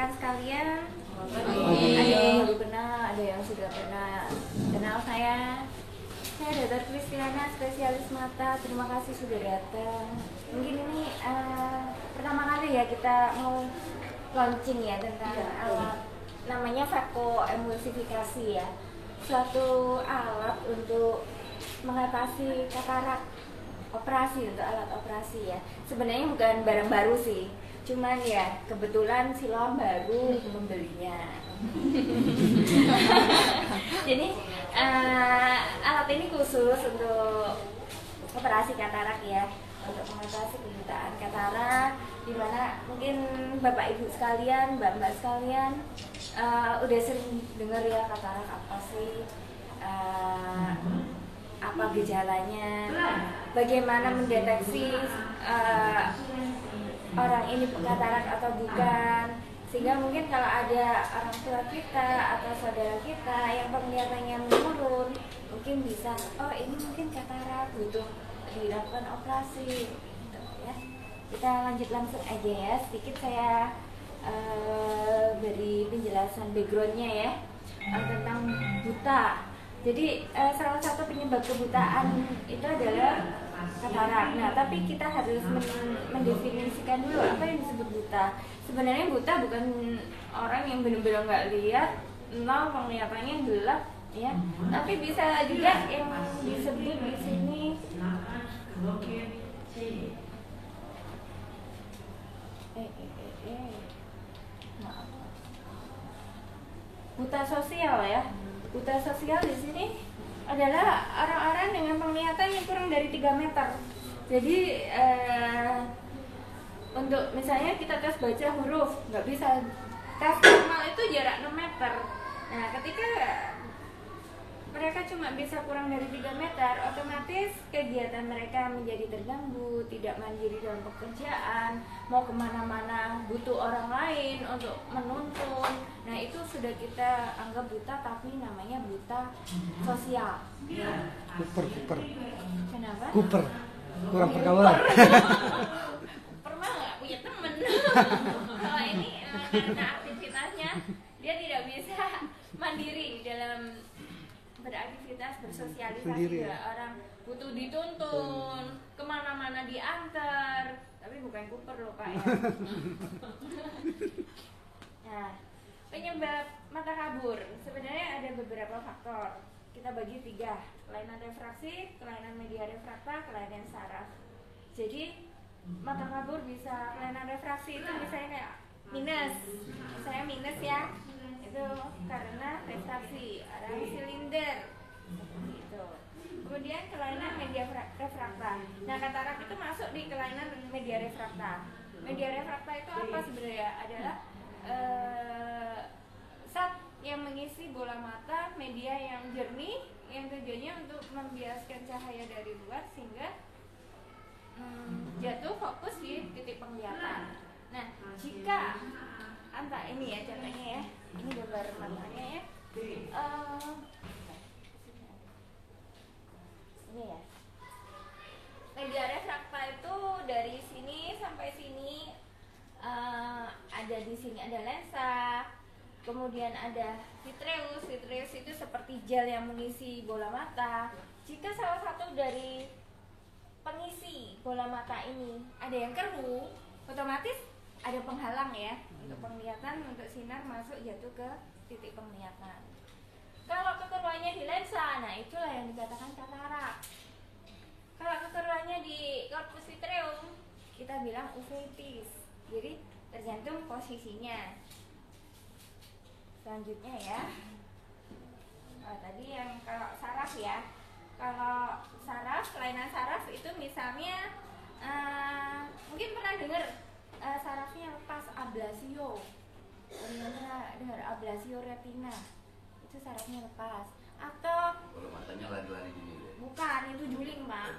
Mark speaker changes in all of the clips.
Speaker 1: rekan sekalian, ada yang baru kenal, ada yang sudah pernah kenal saya. Saya Dr. Kristiana, spesialis mata. Terima kasih sudah datang. Mungkin ini pertama kali ya kita mau launching ya tentang alat namanya vakoemulsifikasi ya. Suatu alat untuk mengatasi katarak, operasi, untuk alat operasi ya. Sebenarnya bukan barang baru sih, cuman ya kebetulan Siloam baru membelinya. Jadi alat ini khusus untuk operasi katarak ya, untuk mengatasi kebutaan katarak, di mana mungkin bapak ibu sekalian, mbak-mbak sekalian udah sering dengar ya katarak apa sih, apa gejalanya, bagaimana mendeteksi orang ini katarak atau bukan. Sehingga mungkin kalau ada orang tua kita atau saudara kita yang penglihatannya menurun, mungkin bisa, oh ini mungkin katarak, butuh dilakukan operasi gitu, ya. Kita lanjut langsung aja ya, sedikit saya beri penjelasan backgroundnya ya, tentang buta. Jadi salah satu penyebab kebutaan itu adalah katarak. Nah, tapi kita harus mendefinisikan dulu apa yang disebut buta. Sebenarnya buta bukan orang yang benar-benar nggak lihat, nol penglihatannya gelap, ya. Tapi bisa juga yang disebut di sini buta sosial ya. Buta sosial di sini adalah orang-orang dengan penglihatan yang kurang dari 3 meter. Jadi untuk misalnya kita tes baca huruf, nggak bisa. Tes normal itu jarak 6 meter. Nah, ketika mereka cuma bisa kurang dari 3 meter, otomatis kegiatan mereka menjadi terganggu, tidak mandiri dalam pekerjaan, mau kemana-mana butuh orang lain untuk menuntun. Nah, itu sudah kita anggap buta, tapi namanya buta sosial.
Speaker 2: Kuper.
Speaker 1: Kenapa?
Speaker 2: Kuper. Kurang pergaulan.
Speaker 1: Kuper mah nggak punya temen. Kalau ini karena aktivitasnya dia tidak bisa mandiri dalam beraktivitas, bersosialisasi
Speaker 2: sendiri,
Speaker 1: ya. Orang butuh dituntun, kemana-mana diantar, tapi bukan Cooper loh Pak ya. Nah, penyebab mata kabur sebenarnya ada beberapa faktor. Kita bagi 3, kelainan refraksi, kelainan media refrakta, kelainan saraf. Jadi mata kabur bisa, kelainan refraksi itu misalnya kayak minus, misalnya minus ya, itu karena refraksi, ada silinder gitu. Kemudian kelainan media refrakta. Nah, katarak itu masuk di kelainan media refrakta. Media refrakta itu apa sebenarnya? Adalah zat yang mengisi bola mata, media yang jernih, yang tujuannya untuk membiaskan cahaya dari luar sehingga jatuh fokus di titik penglihatan. Nah, jika entah ini ya contohnya ya, ini gambar matanya ya, ini ya, media refrakta itu dari sini sampai sini, ada di sini ada lensa, kemudian ada vitreus. Vitreus itu seperti gel yang mengisi bola mata. Jika salah satu dari pengisi bola mata ini ada yang keruh, otomatis ada penghalang ya untuk penglihatan, untuk sinar masuk jatuh ke titik penglihatan. Kalau kekeruhannya di lensa, nah itulah yang dikatakan katarak. Kalau kekeruhannya di korpus vitreum, kita bilang uveitis. Jadi tergantung posisinya. Selanjutnya ya, tadi yang kalau saraf ya. Kalau saraf, kelainan saraf itu misalnya mungkin pernah dengar sarafnya lepas, ablasio. Pernah dengar ablasio retina, itu sarafnya lepas. Atau
Speaker 3: kalau matanya lari-lari gini deh.
Speaker 1: bukan, itu juling Pak.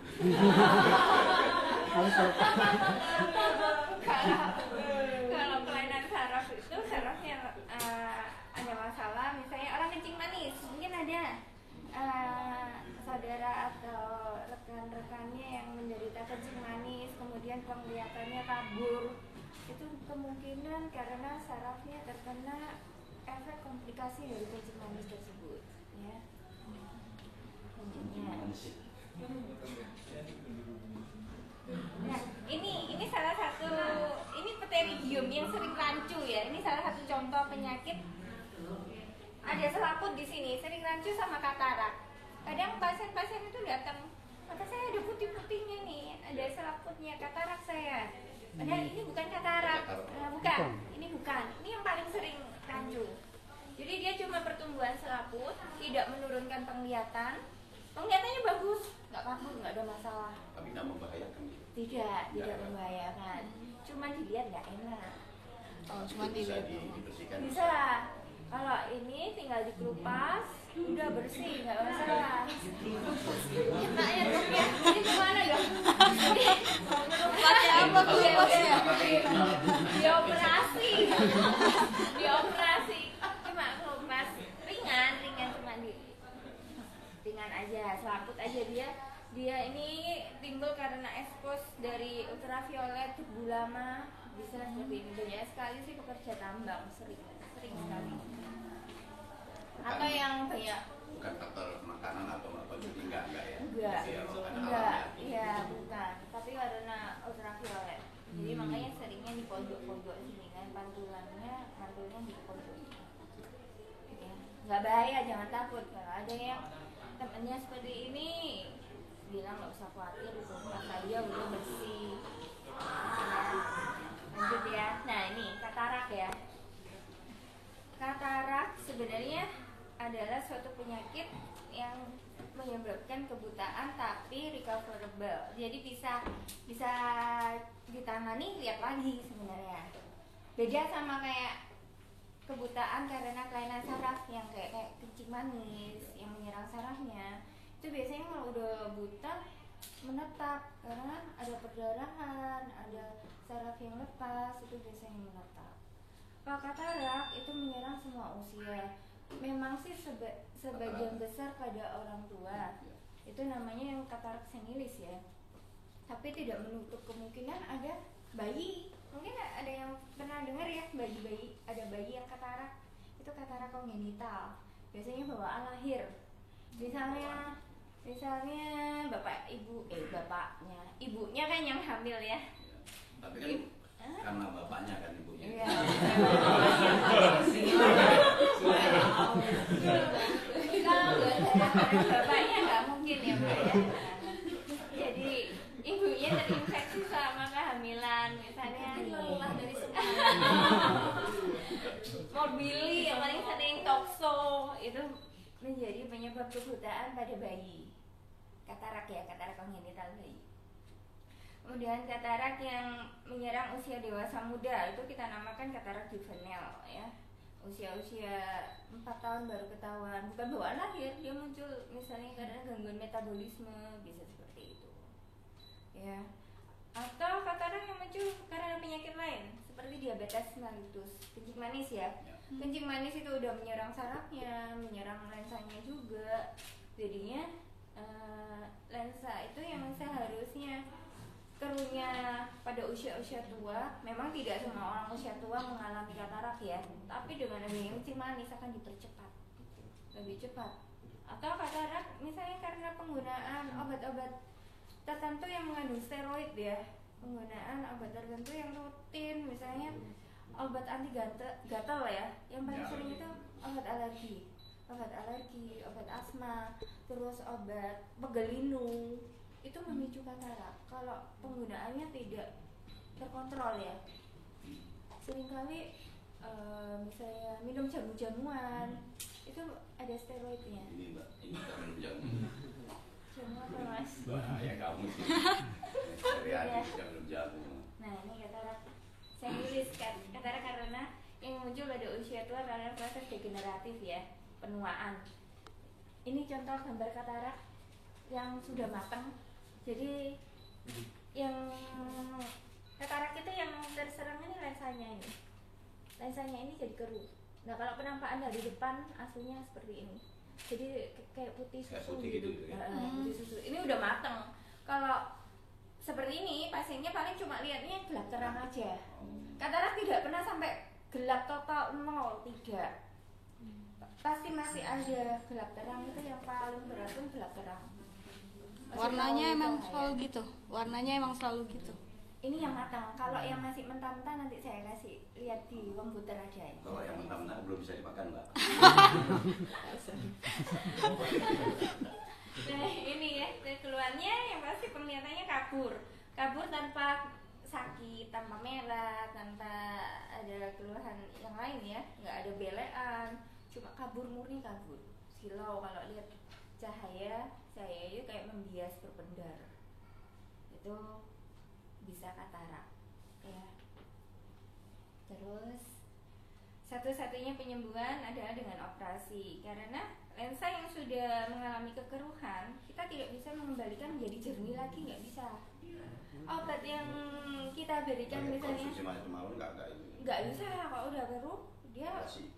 Speaker 1: Kalau kelainan saraf itu sarafnya ada masalah, misalnya orang kencing manis, mungkin ada saudara atau rekan-rekannya yang menderita kencing manis, kemudian penglihatannya kabur, itu kemungkinan karena sarafnya manifestasi dari kencing manis tersebut, ya. Selanjutnya. Nah, ini salah satu, ini pteridium yang sering rancu ya. Ini salah satu contoh penyakit. Ada selaput di sini, sering rancu sama katarak. Kadang pasien-pasien itu datang, mata saya ada putih-putihnya nih, ada selaputnya, katarak saya. Padahal ini bukan katarak, bukan. Ini yang paling sering rancu. Jadi dia cuma pertumbuhan selaput, tidak menurunkan penglihatan. Penglihatannya bagus, nggak kabur, nggak ada masalah.
Speaker 3: Tapi nggak membahayakan.
Speaker 1: Tidak membahayakan. Cuma dilihat nggak enak.
Speaker 4: Oh, cuma
Speaker 3: Bisa
Speaker 4: dilihat.
Speaker 3: dibersihkan.
Speaker 1: Bisa. Kalau ini tinggal dikelupas, udah bersih, nggak masalah. Enak ya dok ya. Ini gimana dok?
Speaker 4: Pakai apa kelupasnya?
Speaker 1: Dioperasi. Cuma kelupas ringan cuma ringan aja, selaput aja dia ini timbul karena ekspos dari ultraviolet debu lama, bisa seperti ini. Banyak sekali sih pekerja tambang sering sekali. Atau yang banyak
Speaker 3: Bukan faktor makanan atau apa jadi enggak ya?
Speaker 1: enggak,
Speaker 3: Alamnya.
Speaker 1: iya bukan, tapi karena ultraviolet. Jadi makanya seringnya di pojok-pojok sini kan, mantulnya di pojok. Ya, nggak bahaya, jangan takut. Kalau ada yang temennya seperti ini, bilang nggak usah khawatir, itu pas aja udah bersih. Nah, lanjut ya. Nah ini katarak ya. Katarak sebenarnya adalah suatu penyakit yang menyebabkan kebutaan tapi recoverable. Jadi bisa ditangani, lihat lagi sebenarnya. Beda sama kayak kebutaan karena kelainan saraf yang kayak kencing manis yang menyerang sarafnya. Itu biasanya kalau udah buta menetap karena ada perdarahan, ada saraf yang lepas, itu biasanya menetap. Kalau katarak itu menyerang semua usia. Memang sih sebagian besar pada orang tua. Itu namanya yang katarak senilis ya. Tapi tidak menutup kemungkinan ada bayi. Mungkin ada yang pernah dengar ya, bayi ada bayi yang katarak. Itu katarak kongenital. Biasanya bawaan lahir. Misalnya ibunya kan yang hamil ya.
Speaker 3: Tapi kan karena bapaknya kan ibunya.
Speaker 1: Iya. Kalau bapaknya nggak mungkin ya Mbak ya. Jadi ibunya terinfeksi sama kehamilan, misalnya lelah dari morbili yang paling sering tokso itu menjadi penyebab kebutaan pada bayi. Katarak ya, katarak kongenital bayi. Kemudian katarak yang menyerang usia dewasa muda itu kita namakan katarak juvenil ya. Usia-usia 4 tahun baru ketahuan, bukan bawaan lahir, dia muncul misalnya karena gangguan metabolisme, bisa seperti itu. Ya. Atau katarak yang muncul karena penyakit lain seperti diabetes mellitus, kencing manis ya. Kencing manis itu udah menyerang sarafnya, menyerang lensanya juga. Jadinya lensa itu yang seharusnya keruhnya pada usia-usia tua, memang tidak semua orang usia tua mengalami katarak ya, tapi dengan adanya kencing manis akan dipercepat, lebih cepat. Atau katarak misalnya karena penggunaan obat-obat tertentu yang mengandung steroid ya, penggunaan obat tertentu yang rutin, misalnya obat anti gatal ya, yang paling sering itu obat alergi, obat asma, terus obat pegelinu. Itu memicu katarak kalau penggunaannya tidak terkontrol ya. Seringkali misalnya minum jamu-jamuan itu ada steroidnya.
Speaker 3: Ini Mbak, ini kita belum jamu.
Speaker 1: Jamu apa mas?
Speaker 3: Bahaya kamu sih. Dari adik kita belum jamu.
Speaker 1: Nah ini katarak senilis, katarak karena yang muncul pada usia tua karena proses degeneratif ya, penuaan. Ini contoh gambar katarak yang sudah matang. Jadi yang katarak itu yang terserang ini lensanya ini jadi keruh. Nah kalau penampakan dari depan aslinya seperti ini, jadi kayak putih susu
Speaker 3: gitu ya?
Speaker 1: Putih susu. Ini udah matang. Kalau seperti ini pasiennya paling cuma lihatnya gelap terang aja. Katarak tidak pernah sampai gelap total 0, tidak. Pasti masih ada gelap terang, itu yang paling berat pun gelap terang. Masih
Speaker 4: Warnanya
Speaker 1: tahu
Speaker 4: emang
Speaker 1: cahaya.
Speaker 4: selalu gitu. Warnanya emang selalu gitu.
Speaker 1: Ini yang matang. Kalau yang masih mentah-mentah nanti saya kasih lihat di komputer aja ya.
Speaker 3: Kalau yang mentah-mentah belum bisa dimakan, Mbak.
Speaker 1: Nah ini ya, keluarnya yang pasti penglihatannya kabur tanpa sakit, tanpa merah, tanpa ada keluhan yang lain ya, nggak ada belean, cuma kabur, murni kabur, silau. Kalau lihat cahaya saya itu kayak membias berpendar, itu bisa katarak ya. Terus satu-satunya penyembuhan adalah dengan operasi, karena lensa yang sudah mengalami kekeruhan kita tidak bisa mengembalikan menjadi jernih lagi, nggak bisa. Obat yang kita berikan misalnya
Speaker 3: konsumsi malam
Speaker 1: nggak bisa, kalau udah keruh dia
Speaker 3: operasi.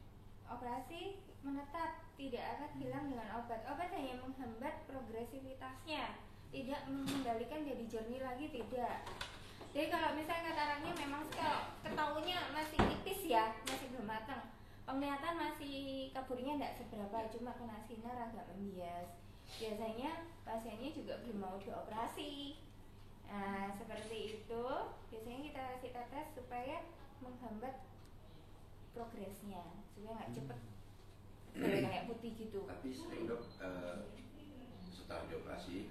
Speaker 1: operasi menetap, tidak akan hilang dengan obat. Obat hanya menghambat progresivitasnya, tidak mengembalikan jadi jernih lagi, tidak. Jadi kalau misalnya kataraknya memang ketahuannya masih tipis ya, masih belum matang, penglihatan masih kaburnya tidak seberapa, cuma kena sinar agak membias, biasanya pasiennya juga belum mau dioperasi. Nah seperti itu biasanya kita kasih tetes supaya menghambat progresnya, supaya nggak cepet kayak putih gitu.
Speaker 3: Tapi sering dok, setelah dioperasi,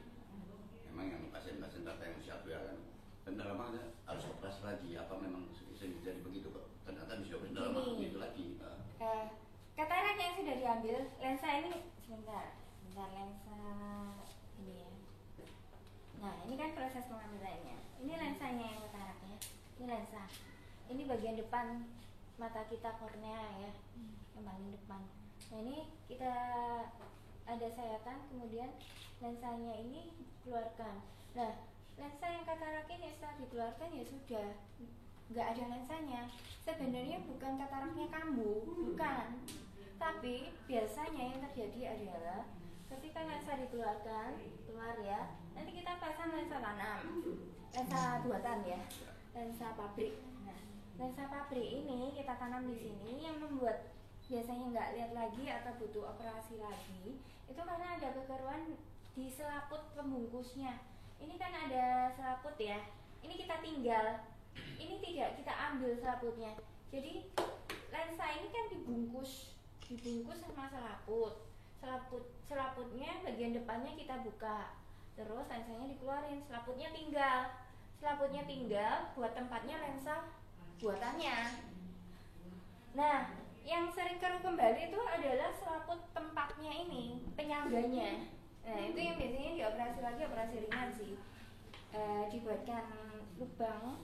Speaker 3: memang yang pasien-pasien data yang usia tua kan, benar memang harus operasi lagi. Apa memang sering jadi begitu kok? Ternyata bisa operasi dalam waktu itu lagi.
Speaker 1: Katarak yang sudah diambil, lensa ini sebentar lensa ini ya. Nah ini kan proses pengambilannya. Ini lensanya yang kataraknya. Ini lensa. Ini bagian depan mata kita, kornea ya, yang paling depan. Nah ini kita ada sayatan, kemudian lensanya ini keluarkan. Nah lensa yang katarak ini setelah dikeluarkan ya sudah, nggak ada lensanya. Sebenarnya bukan kataraknya kambuh, bukan. Tapi biasanya yang terjadi adalah ketika lensa dikeluarkan, keluar ya, nanti kita pasang lensa tanam, lensa buatan ya, lensa pabrik. Nah, lensa pabrik ini kita tanam di sini, yang membuat biasanya nggak lihat lagi atau butuh operasi lagi, itu karena ada kekeruhan di selaput pembungkusnya. Ini kan ada selaput ya, ini kita tinggal, ini tidak kita ambil selaputnya. Jadi lensa ini kan dibungkus sama selaputnya bagian depannya kita buka, terus lensanya dikeluarin, selaputnya tinggal buat tempatnya lensa buatannya. Nah yang sering keruh kembali itu adalah selaput tempatnya ini, penyangganya. Nah itu yang biasanya dioperasi lagi, operasi ringan sih, dibuatkan lubang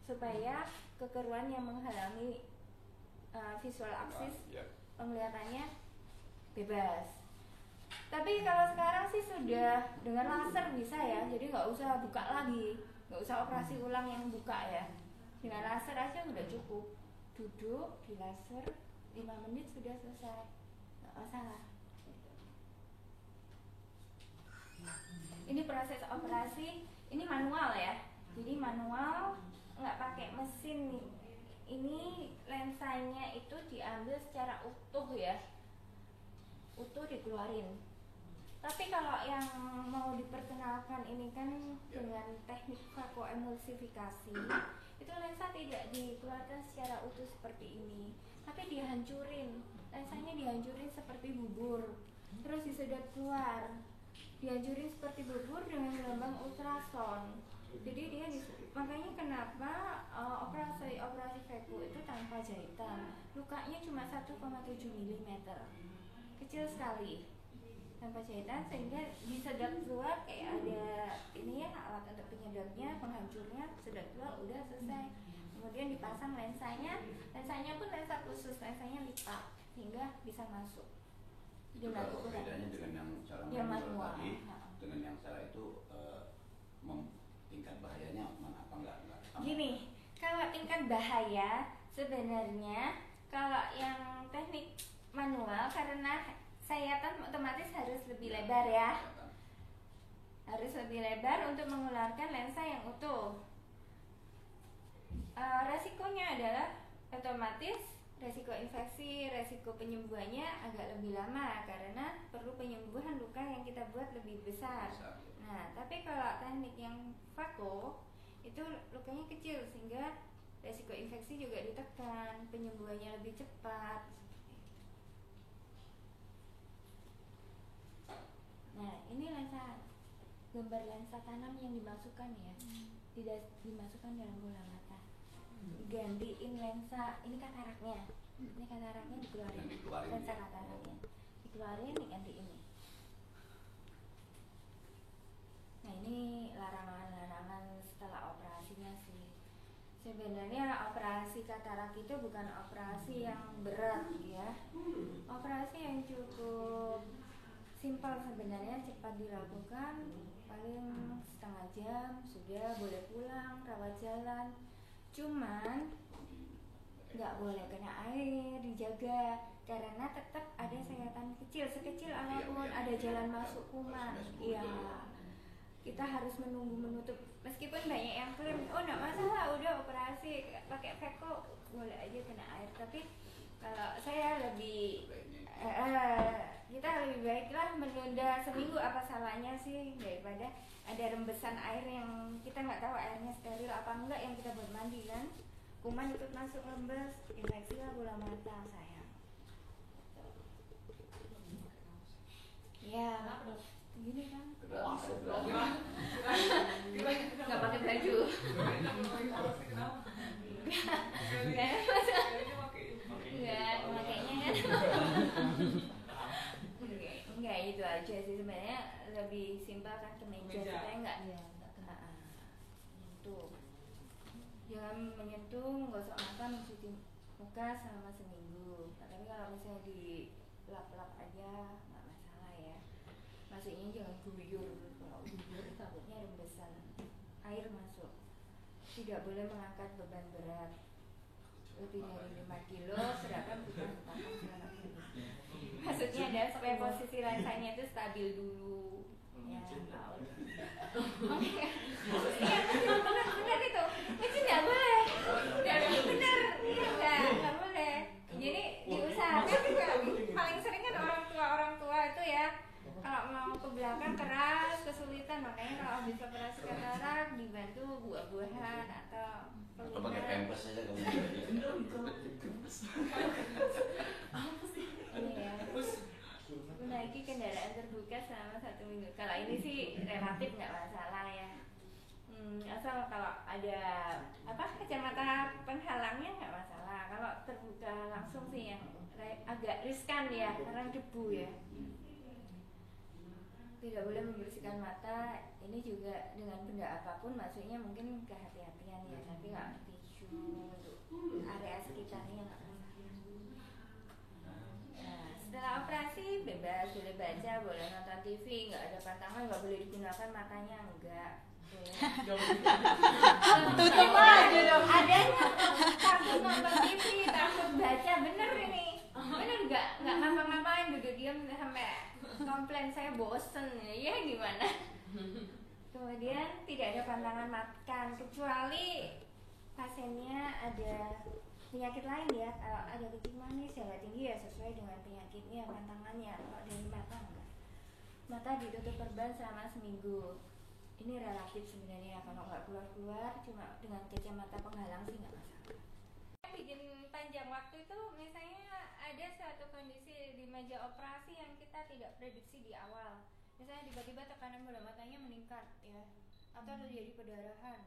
Speaker 1: supaya kekeruhan yang menghalangi visual aksis penglihatannya bebas. Tapi kalau sekarang sih sudah dengan laser bisa ya, jadi nggak usah buka lagi, nggak usah operasi ulang yang buka ya, dengan laser aja udah cukup. Duduk di laser 5 menit sudah selesai, nggak masalah. Ini proses operasi, ini manual ya, jadi manual, nggak pakai mesin nih. Ini lensanya itu diambil secara utuh ya, utuh dikeluarin. Tapi kalau yang mau diperkenalkan ini kan dengan teknik vakoemulsifikasi, itu lensa tidak dikeluarkan secara utuh seperti ini, tapi dihancurin, lensanya dihancurin seperti bubur, terus disedot keluar, dihancurin seperti bubur dengan gelombang ultrason. Jadi dia makanya kenapa operasi Veko itu tanpa jahitan, lukanya cuma 1,7 mm, kecil sekali, tanpa jahitan, sehingga disedot keluar kayak ada ini ya, alat untuk penyedotnya, penghancurnya, sedot keluar udah selesai. Kemudian dipasang lensanya pun lensa khusus, lensanya lipat sehingga bisa masuk.
Speaker 3: Kalau bedanya dengan yang cara manual tadi, dengan yang cara itu tingkat bahayanya mana apa enggak sama?
Speaker 1: Gini, kalau tingkat bahaya sebenarnya kalau yang teknik manual, karena sayatan otomatis harus lebih lebar ya, harus lebih lebar untuk mengeluarkan lensa yang utuh. Resikonya adalah otomatis resiko infeksi, resiko penyembuhannya agak lebih lama karena perlu penyembuhan luka yang kita buat lebih besar. Nah, tapi kalau teknik yang Fako itu lukanya kecil sehingga resiko infeksi juga ditekan, penyembuhannya lebih cepat. Nah, ini lensa, gambar lensa tanam yang dimasukkan ya, tidak dimasukkan dalam bola mata. Gantiin lensa, ini kataraknya dikeluarin, lensa kataraknya dikeluarin, diganti ini. Nah, ini larangan-larangan setelah operasinya sih. Sebenarnya operasi katarak itu bukan operasi yang berat ya, operasi yang cukup simpel sebenarnya, cepat dilakukan, paling setengah jam sudah boleh pulang, rawat jalan. Cuman nggak boleh kena air, dijaga karena tetap ada sayatan kecil, sekecil apapun ada jalan masuk kuman. Iya, kita harus menunggu menutup. Meskipun banyak yang klaim, oh nggak masalah, udah operasi pakai Fako boleh aja kena air. Tapi kalau saya lebih kita lebih baiklah menunda seminggu, apa salahnya sih, daripada ada rembesan air yang kita nggak tahu airnya steril apa enggak yang kita buat mandi kan, kuman ikut masuk rembes, infeksi lah bola mata sayang. Ya gini kan, nggak pakai baju. Enggak, makanya kan. Enggak, itu aja sih sebenarnya, lebih simpel kan kemeja supaya enggak kena. Tuh. Jangan menyentuh, gosok mata, mencuci muka selama seminggu. Tapi kalau misalnya dilap-lap aja nggak masalah ya. Maksudnya jangan guyur, kalau guyur takutnya rembesan air masuk. Tidak boleh mengangkat beban berat lebih dari 5 kilo, sedangkan bukan tangan sekarang ini. Maksudnya ada supaya posisi lensanya itu stabil dulu. Ya, tahu. Iya, benar itu. Itu nggak boleh. Benar, iya nggak boleh. Jadi diusahakan juga. Paling sering kan orang tua itu ya, kalau mau ke belakang keras, kesulitan, makanya kalau habis operasi katarak dibantu buah-buahan atau
Speaker 3: pakai pempes aja kamu.
Speaker 1: Iya. Menaiki kendaraan terbuka selama 1 minggu. Kalau ini sih relatif nggak masalah ya. Asal kalau ada kacamata penghalangnya nggak masalah. Kalau terbuka langsung sih yang agak riskan ya, karena debu ya. Tidak boleh membersihkan mata. Ini juga dengan benda apapun, maksudnya mungkin kehati-hatian ya, tapi nggak tisu untuk area sekitarnya nggak masalah. Nah, setelah operasi bebas, boleh baca, boleh nonton TV, nggak ada pantangan, nggak boleh digunakan matanya, enggak.
Speaker 4: Tutup aja dong.
Speaker 1: Ada takut nonton TV, takut baca, bener ini, bener nggak ngapa-ngapain, duduk diam sampai komplain saya bosen ya gimana. Kemudian tidak ada pantangan makan kecuali pasiennya ada penyakit lain ya. Kalau ada kencing manis, darah tinggi ya sesuai dengan penyakitnya, pantangannya. Kalau dari mata enggak, mata ditutup perban selama seminggu. Ini relatif sebenarnya, kalau nggak keluar cuma dengan kacamata penghalang sih nggak masalah. Bikin panjang waktu itu misalnya ada suatu kondisi di meja operasi yang kita tidak prediksi di awal, misalnya tiba-tiba tekanan bola matanya meningkat ya, atau terjadi perdarahan,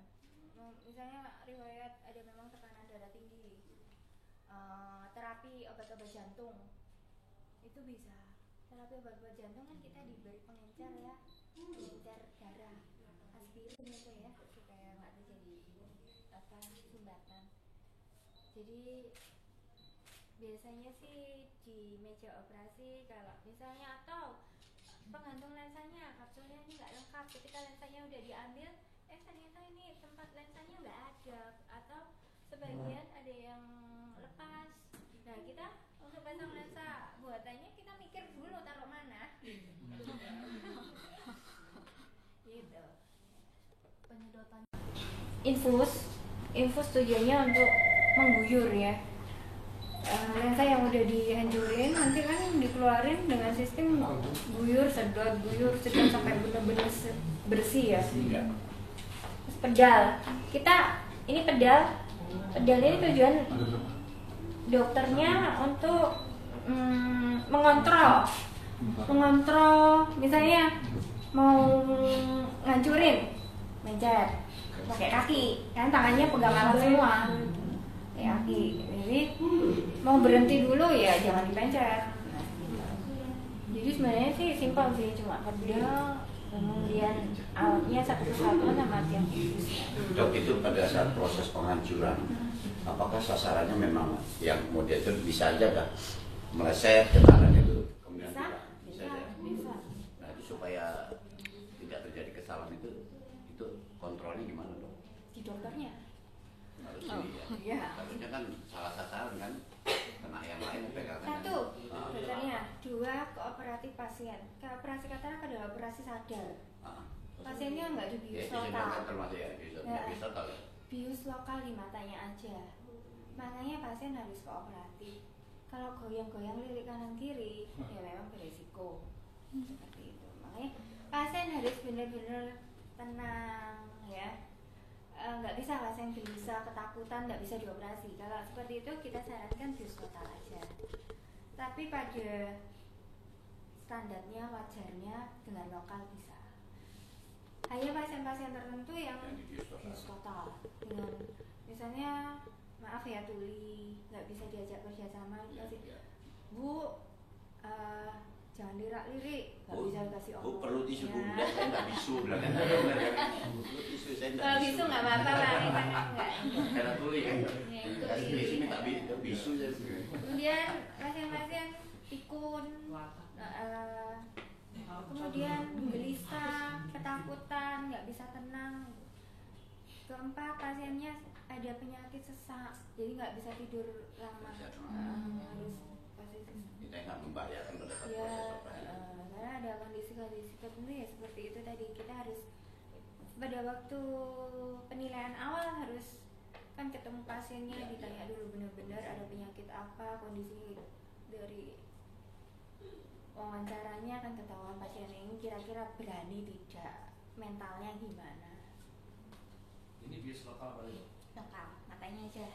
Speaker 1: misalnya riwayat ada memang tekanan darah tinggi, terapi obat-obat jantung itu bisa. Terapi obat-obat jantung kan kita diberi pengencer ya, pengencer darah, aspirin itu ya, supaya nggak terjadi sumbatan. Jadi biasanya sih di meja operasi kalau misalnya atau penggantung lensanya, kapsulnya ini nggak lengkap, ketika lensanya udah diambil, ternyata ini tempat lensanya nggak ada, atau sebagian ada yang lepas. Nah kita untuk pasang lensa buatannya kita mikir dulu taruh mana. Gitu.
Speaker 4: Penyedotan.
Speaker 1: Infus tujuannya untuk mengguyur ya.
Speaker 5: lensa yang udah dihancurin nanti kan dikeluarin dengan sistem guyur sedot sampai bener-bener bersih ya.
Speaker 3: Iya.
Speaker 5: Terus pedal, ini pedal ini tujuan dokternya untuk mengontrol misalnya mau ngancurin mencet pakai kaki kan, tangannya pegang alat semua pakai kaki, jadi mau berhenti dulu ya jangan dipencet. Jadi sebenarnya sih simpel sih, cuma pedal kemudian alatnya satu kesatuan sama tiang kudusnya.
Speaker 3: Dok, itu pada saat proses penghancuran, apakah sasarannya memang yang kemudian itu bisa aja kan meleset ke tangan itu kemudian
Speaker 5: Bisa.
Speaker 3: ya? Nah, itu supaya tidak terjadi kesalahan itu kontrolnya gimana dok?
Speaker 5: Di dokternya.
Speaker 3: Harus
Speaker 5: Iya.
Speaker 3: harusnya kan salah sasaran kan, kena yang lain pegangan.
Speaker 5: Satu, dokternya. Dua, kooperatif pasien. Operasi katarak adalah operasi sadar. Pasiennya nggak dibius lokal.
Speaker 3: Termasuk ya, bius lokal ya.
Speaker 5: Bius lokal di matanya aja. Makanya pasien harus kooperatif. Kalau goyang-goyang lirik kanan kiri, ya memang beresiko. Seperti itu. Makanya pasien harus benar-benar tenang ya. Nggak bisa pasien gelisah, ketakutan, nggak bisa dioperasi. Kalau seperti itu kita sarankan bius total aja. Tapi pada standarnya, wajarnya dengan lokal bisa. Hanya pasien-pasien tertentu yang bius total dengan misalnya maaf ya tuli, nggak bisa diajak kerjasama, kasih Bu, jangan lirik, nggak bisa kasih
Speaker 3: Bu perlu tisu bu,
Speaker 5: ya.
Speaker 3: saya nggak bisu bilang kan. Perlu tisu saya nggak
Speaker 5: Kalau bisu nggak apa-apa lah, misalnya enggak.
Speaker 3: Karena tuli kan.
Speaker 5: Ya, itu
Speaker 3: Kasih
Speaker 5: tuli.
Speaker 3: bisu minta bisu saya.
Speaker 5: Kemudian pasien-pasien pikun, kemudian gelisah, ketakutan, nggak bisa tenang. Keempat, pasiennya ada penyakit sesak, jadi nggak bisa tidur lama. Harus posisi.
Speaker 3: Kita nggak membahayakan pada saat
Speaker 5: Ya,
Speaker 3: proses operasi.
Speaker 5: karena ada kondisi-kondisi tertentu ya seperti itu tadi, kita harus pada waktu penilaian awal harus kan ketemu pasiennya, ditanya dulu benar-benar ada penyakit apa, kondisi dari wawancaranya kan ketahuan pasien ini kira-kira berani tidak, mentalnya gimana.
Speaker 6: Ini bius lokal kali ya?
Speaker 5: Lokal, matanya aja.